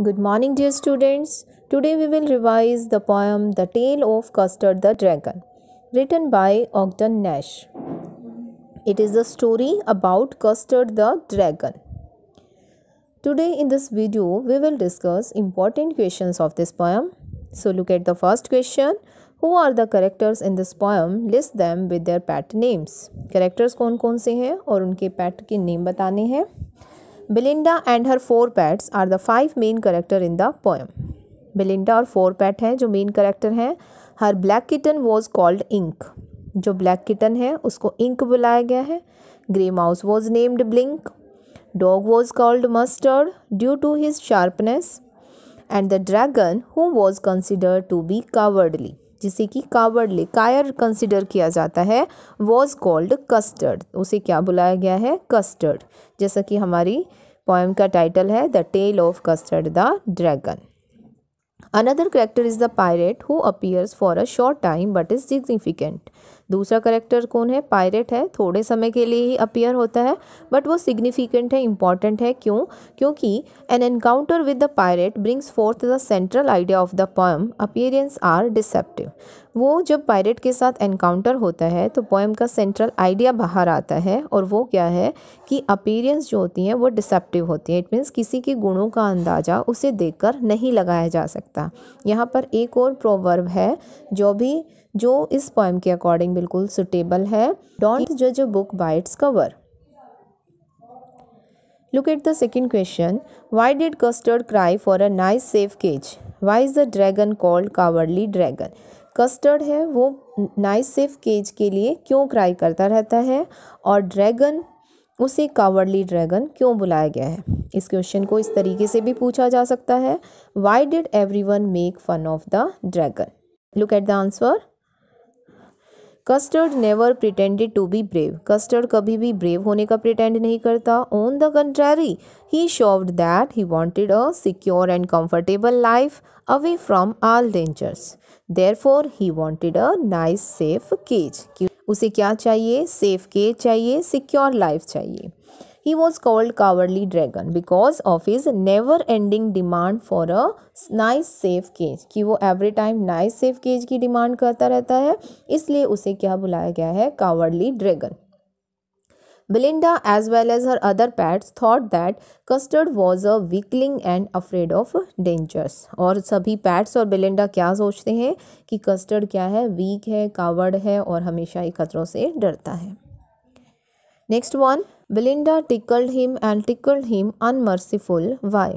Good morning, dear students. Today we will revise the poem The Tale of Custard the Dragon, written by Ogden Nash. It is a story about Custard the Dragon. Today in this video, we will discuss important questions of this poem. So look at the first question. Who are the characters in this poem? List them with their pet names. Characters कौन कौन से हैं और उनके pet के name बताने हैं. Belinda and her 4 pets are the 5 main character in the poem. Belinda और 4 pet हैं जो main character हैं. Her black kitten was called Ink. जो black kitten है उसको Ink बुलाया गया है. Grey mouse was named Blink. Dog was called Mustard due to his sharpness. And the dragon, who was considered to be cowardly, जिसे कि cowardly कायर consider किया जाता है, was called Custard. उसे क्या बुलाया गया है? Custard. जैसा कि हमारी पोएम का टाइटल है the tale of custard the dragon. Another character is the pirate who appears for a short time but is significant. दूसरा करेक्टर कौन है? पायरेट है, थोड़े समय के लिए ही अपीयर होता है बट वो सिग्निफिकेंट है, इम्पॉर्टेंट है. क्यों? क्योंकि an encounter with the pirate brings forth the central idea of the poem appearance are deceptive. वो जब पायरेट के साथ एनकाउंटर होता है तो पोएम का सेंट्रल आइडिया बाहर आता है और वो क्या है कि अपीयरेंस जो होती हैं वो डिसेप्टिव होती है. इट मीन्स किसी के गुणों का अंदाज़ा उसे देखकर नहीं लगाया जा सकता. यहाँ पर एक और प्रोवर्ब है जो इस पोएम के अकॉर्डिंग बिल्कुल सुटेबल है. डोंट जज a book by its cover. Look at the second question. Why did Custard cry for a nice safe cage? Why is the dragon called cowardly dragon? Custard है वो nice safe cage के लिए क्यों cry करता रहता है और dragon उसे कावर्डली ड्रैगन क्यों बुलाया गया है. इस क्वेश्चन को इस तरीके से भी पूछा जा सकता है. Why did everyone make fun of the dragon? Look at the answer. Custard never pretended to be brave. Custard कभी भी ब्रेव होने का प्रिटेंड नहीं करता. On the contrary he showed that he wanted a secure and comfortable life away from all dangers. Therefore he wanted a nice safe cage. उसे क्या चाहिए? Safe cage चाहिए, सिक्योर लाइफ चाहिए. He was called cowardly dragon because of his never ending demand for a nice safe cage. कि वो every time nice safe cage की demand करता रहता है, इसलिए उसे क्या बुलाया गया है? cowardly dragon. Belinda as well as her other pets thought that Custard was a weakling and afraid of dangers. और सभी pets और बेलिंडा क्या सोचते हैं कि कस्टर्ड क्या है? वीक है, कावर्ड है और हमेशा ही खतरों से डरता है. Next one, Belinda tickled him unmerciful. Why?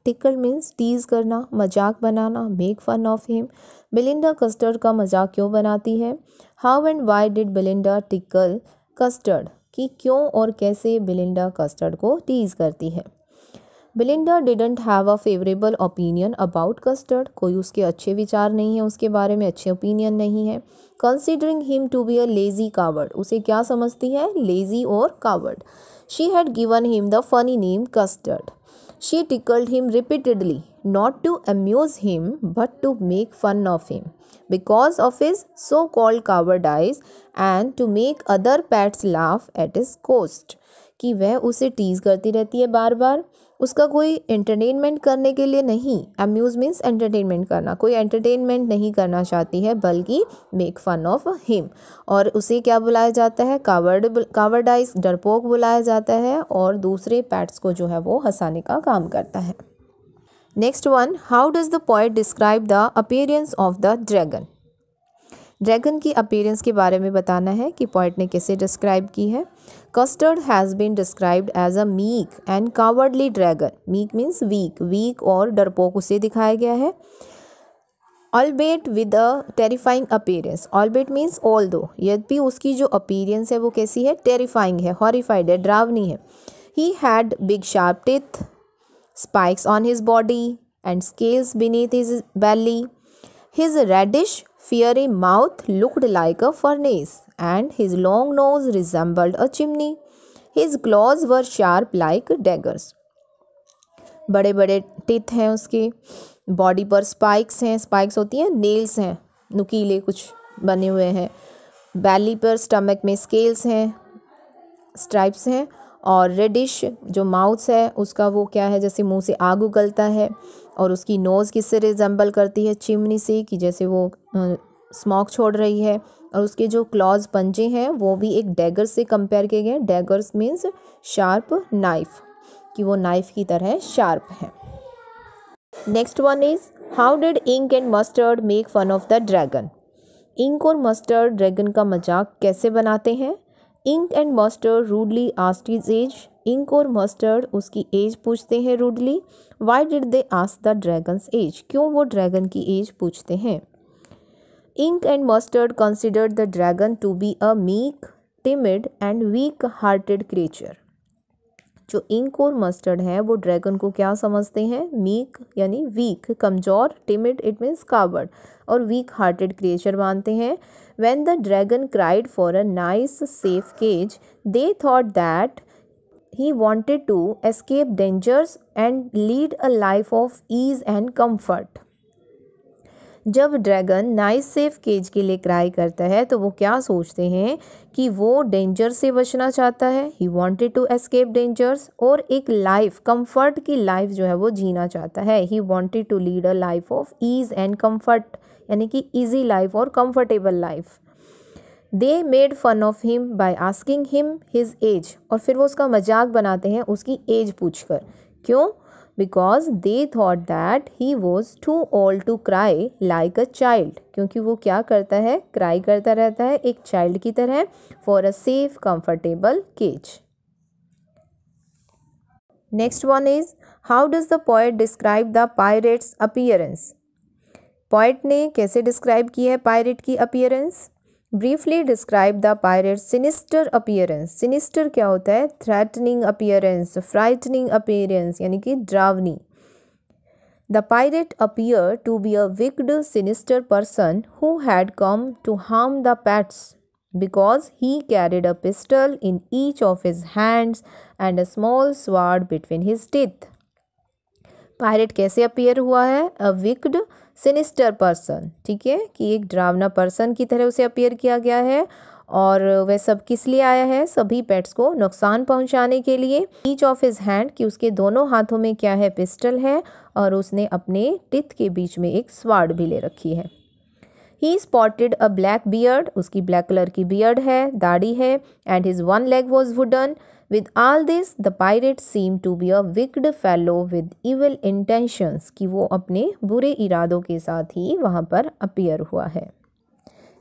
Tickle means tease करना, मजाक बनाना, make fun of him. Belinda Custard का मजाक क्यों बनाती है? How and why did Belinda tickle Custard? कि क्यों और कैसे Belinda Custard को tease करती है. Belinda didn't have a favorable opinion about Custard. कोई उसके अच्छे विचार नहीं है, उसके बारे में अच्छे ओपिनियन नहीं है. Considering him to be a lazy coward. उसे क्या समझती है? lazy और coward. She had given him the funny name Custard. She tickled him repeatedly, not to amuse him but to make fun of him because of his so-called cowardice and to make other pets laugh at his cost. कि वह उसे tees करती रहती है बार बार, उसका कोई entertainment करने के लिए नहीं. अम्यूज़ मीन्स एंटरटेनमेंट करना. कोई एंटरटेनमेंट नहीं करना चाहती है बल्कि मेक फन ऑफ हिम. और उसे क्या बुलाया जाता है? कावर्डाइज, डरपोक बुलाया जाता है और दूसरे पैट्स को जो है वो हंसाने का काम करता है. Next one, how does the poet describe the appearance of the dragon. Dragon की अपीयरेंस के बारे में बताना है कि पोएट ने कैसे डिस्क्राइब की है. Custard has been described as a meek and cowardly dragon. Meek means weak और डरपोक उसे दिखाया गया है. Albeit with a terrifying appearance. Albeit means although, यद्यपि उसकी जो अपीयरेंस है वो कैसी है? टेरिफाइंग है, हॉरिफाइड है, डरावनी है. He had big sharp teeth, spikes on his body and scales beneath his belly. His reddish, fiery mouth looked like a furnace, and his long nose resembled a chimney. His claws were sharp like daggers. बड़े बड़े teeth हैं उसके, body पर spikes हैं. Spikes होती हैं nails हैं, नुकीले कुछ बने हुए हैं. बैली पर, स्टमक में स्केल्स हैं, स्ट्राइप्स हैं और रेडिश जो माउथ है उसका वो क्या है, जैसे मुंह से आग उगलता है, और उसकी नोज़ किससे रिजेंबल करती है, चिमनी से, कि जैसे वो स्मोक छोड़ रही है। और उसके जो क्लॉज पंजे हैं वो भी एक डैगर से कंपेयर किए गए। डैगर्स मीन्स शार्प नाइफ, कि वो नाइफ की तरह शार्प है। Next one is how did ink and mustard make fun of the dragon. Ink और मस्टर्ड ड्रैगन का मजाक कैसे बनाते हैं। Ink and mustard rudely asked his age. Ink और मस्टर्ड उसकी एज पूछते हैं rudely. Why did they ask the dragon's age, क्यों वो ड्रैगन की एज पूछते हैं। Ink and mustard considered the dragon to be a meek, timid and weak hearted creature. जो इंक और मस्टर्ड है वो ड्रैगन को क्या समझते हैं, मीक यानी वीक, कमज़ोर, टिमिड इट मीन्स कावर्ड, और वीक हार्टेड क्रिएचर मानते हैं। When the dragon cried for a nice safe cage they thought that he wanted to escape dangers and lead a life of ease and comfort. जब dragon nice safe cage के लिए cry करता है तो वो क्या सोचते हैं कि वो डेंजर से बचना चाहता है, he wanted to escape dangers, और एक लाइफ, कंफर्ट की लाइफ जो है वो जीना चाहता है। He wanted to lead a life of ease and comfort, यानी कि ईजी लाइफ और comfortable life. They made fun of him by asking him his age, और फिर वो उसका मजाक बनाते हैं उसकी एज पूछकर। क्यों, because they thought that he was too old to cry like a child, क्योंकि वो क्या करता है, क्राई करता रहता है एक चाइल्ड की तरह, for a safe comfortable cage. Next one is how does the poet describe the pirate's appearance. Poet ने कैसे डिस्क्राइब की है पायरेट की appearance. Briefly describe the pirate's sinister appearance. Sinister क्या होता है, थ्रेटनिंग अपीयरेंस, फ्राइटनिंग अपीयरेंस, यानी कि डरावनी। The pirate appear to be a wicked sinister person who had come to harm the pets because he carried a pistol in each of his hands and a small sword between his teeth. Pirate कैसे appear हुआ है, अ wicked sinister person, ठीक है, कि एक डरावना person की तरह उसे अपीयर किया गया है। और वह सब किस लिए आया है, सभी पेट्स को नुकसान पहुंचाने के लिए। ईच ऑफ हिज हैंड, कि उसके दोनों हाथों में क्या है, पिस्टल है, और उसने अपने टिथ के बीच में एक स्वार्ड भी ले रखी है। He spotted a black beard, उसकी ब्लैक कलर की बियर्ड है, दाढ़ी है, and his one leg was wooden. With all this the pirate seem to be a wicked fellow with evil intentions, कि वो अपने बुरे इरादों के साथ ही वहाँ पर अपीयर हुआ है।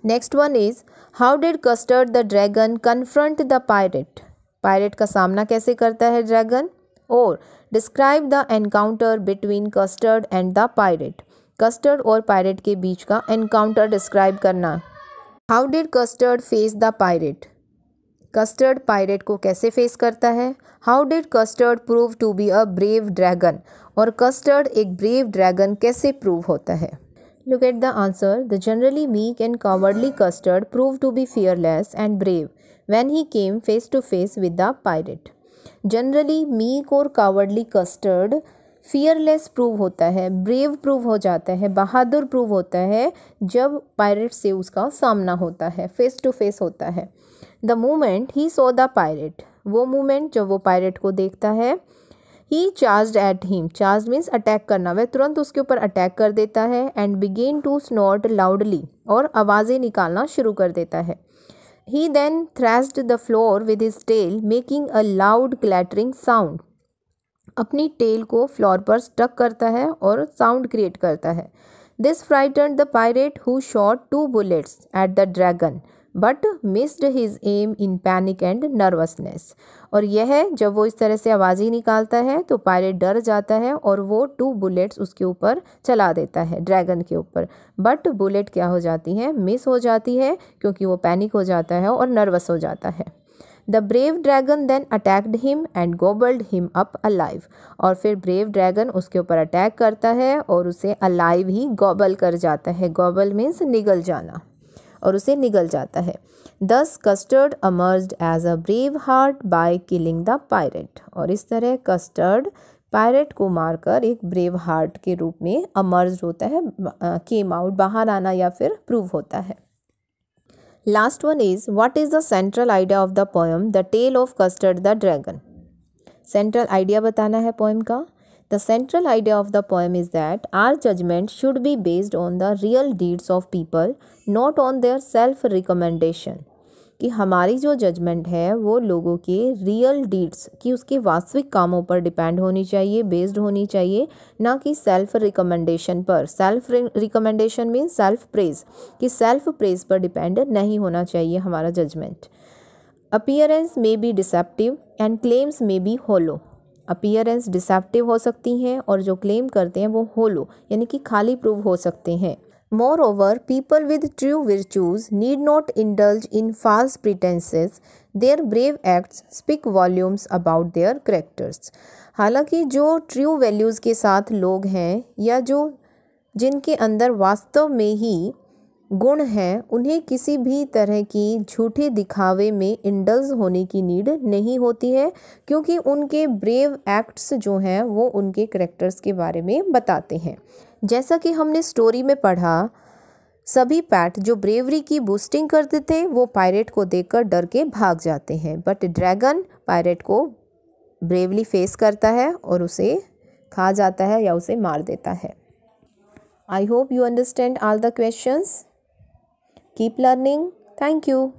Next one is how did custard the dragon confront the pirate. Pirate का सामना कैसे करता है ड्रैगन। और describe the encounter between custard and the pirate. Custard और पायरेट के बीच का एनकाउंटर डिस्क्राइब करना। How did custard face the pirate. Custard pirate को कैसे फेस करता है। How did custard prove to be a brave dragon, और कस्टर्ड एक ब्रेव ड्रैगन कैसे प्रूव होता है। Look at the answer. The generally meek and cowardly custard prove to be fearless and brave when he came face to face with the pirate. Generally meek और cowardly custard fearless prove होता है, brave prove हो जाता है, बहादुर prove होता है जब pirate से उसका सामना होता है, फेस टू फेस होता है। The moment he saw the pirate, वो मोमेंट जब वो पायरेट को देखता है। He charged at him, charge means attack करना, वह तुरंत उसके ऊपर अटैक कर देता है। And began to snort loudly, और आवाज़ें निकालना शुरू कर देता है। He then thrashed the floor with his tail making a loud clattering sound, अपनी टेल को फ्लोर पर स्टक करता है और साउंड क्रिएट करता है। This frightened the pirate who shot 2 bullets at the dragon but missed his aim in panic and nervousness. और यह जब वो इस तरह से आवाज़ ही निकालता है तो पायरेट डर जाता है और वो 2 bullets उसके ऊपर चला देता है, ड्रैगन के ऊपर। बट बुलेट क्या हो जाती है, मिस हो जाती है, क्योंकि वो पैनिक हो जाता है और नर्वस हो जाता है। The brave dragon then attacked him and gobbled him up alive, और फिर ब्रेव ड्रैगन उसके ऊपर अटैक करता है और उसे अलाइव ही गॉबल कर जाता है। गॉबल मीन्स निगल जाना, और उसे निगल जाता है। Thus Custard emerged as a brave heart by killing the pirate, और इस तरह कस्टर्ड पायरेट को मारकर एक ब्रेव हार्ट के रूप में अमर्ज होता है, केम आउट, बाहर आना या फिर प्रूव होता है। Last one is what is the central idea of the poem the tale of custard the dragon. Central idea बताना है पोएम का। The central idea of the poem is that our judgement should be based on the real deeds of people, not on their self recommendation. कि हमारी जो judgement है वो लोगों के रियल डीड्स कि उसके वास्तविक कामों पर डिपेंड होनी चाहिए, बेस्ड होनी चाहिए, ना कि सेल्फ रिकमेंडेशन पर। Self recommendation mean self praise, कि सेल्फ प्रेज पर डिपेंड नहीं होना चाहिए हमारा जजमेंट। अपीयरेंस में बी डिसेप्टिव एंड क्लेम्स में बी होलो। अपीयरेंस डिसेप्टिव हो सकती हैं और जो क्लेम करते हैं वो होलो यानी कि खाली प्रूव हो सकते हैं। Moreover, people with true virtues need not indulge in false pretenses. Their brave acts speak volumes about their characters. हालांकि जो ट्रू वैल्यूज़ के साथ लोग हैं या जो जिनके अंदर वास्तव में ही गुण हैं, उन्हें किसी भी तरह की झूठे दिखावे में इंडल्ज होने की नीड नहीं होती है, क्योंकि उनके ब्रेव एक्ट्स जो हैं वो उनके करैक्टर्स के बारे में बताते हैं। जैसा कि हमने स्टोरी में पढ़ा, सभी पैट जो ब्रेवरी की बूस्टिंग करते थे वो पायरेट को देखकर डर के भाग जाते हैं, बट ड्रैगन पायरेट को ब्रेवली फेस करता है और उसे खा जाता है या उसे मार देता है। I hope you understand all the questions. Keep learning. Thank you.